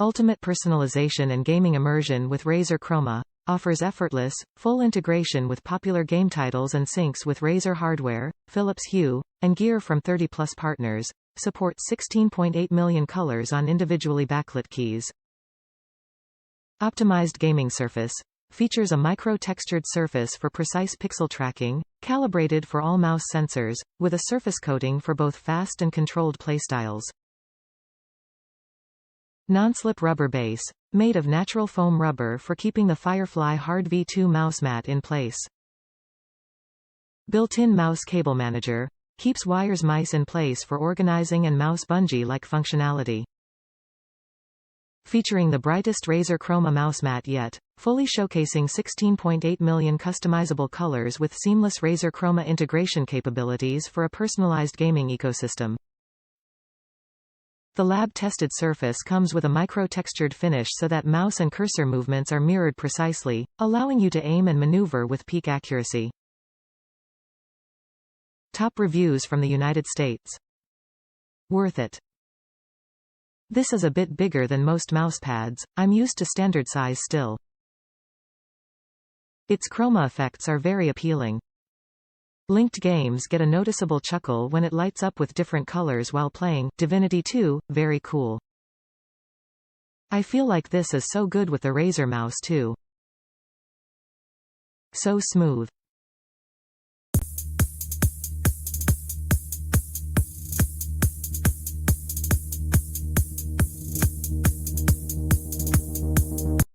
Ultimate personalization and gaming immersion with Razer Chroma. Offers effortless, full integration with popular game titles and syncs with Razer hardware, Philips Hue, and gear from 30-plus partners. Supports 16.8 million colors on individually backlit keys. Optimized gaming surface. Features a micro-textured surface for precise pixel tracking, calibrated for all mouse sensors, with a surface coating for both fast and controlled playstyles. Nonslip rubber base. Made of natural foam rubber for keeping the Firefly Hard V2 mouse mat in place. Built-in mouse cable manager. Keeps wires mice in place for organizing and mouse bungee-like functionality. Featuring the brightest Razer Chroma mouse mat yet, fully showcasing 16.8 million customizable colors with seamless Razer Chroma integration capabilities for a personalized gaming ecosystem. The lab-tested surface comes with a micro-textured finish so that mouse and cursor movements are mirrored precisely, allowing you to aim and maneuver with peak accuracy. Top reviews from the United States. Worth it. This is a bit bigger than most mousepads. I'm used to standard size still. Its chroma effects are very appealing. Linked games get a noticeable chuckle when it lights up with different colors while playing. Divinity 2, very cool. I feel like this is so good with the Razer mouse too. So smooth.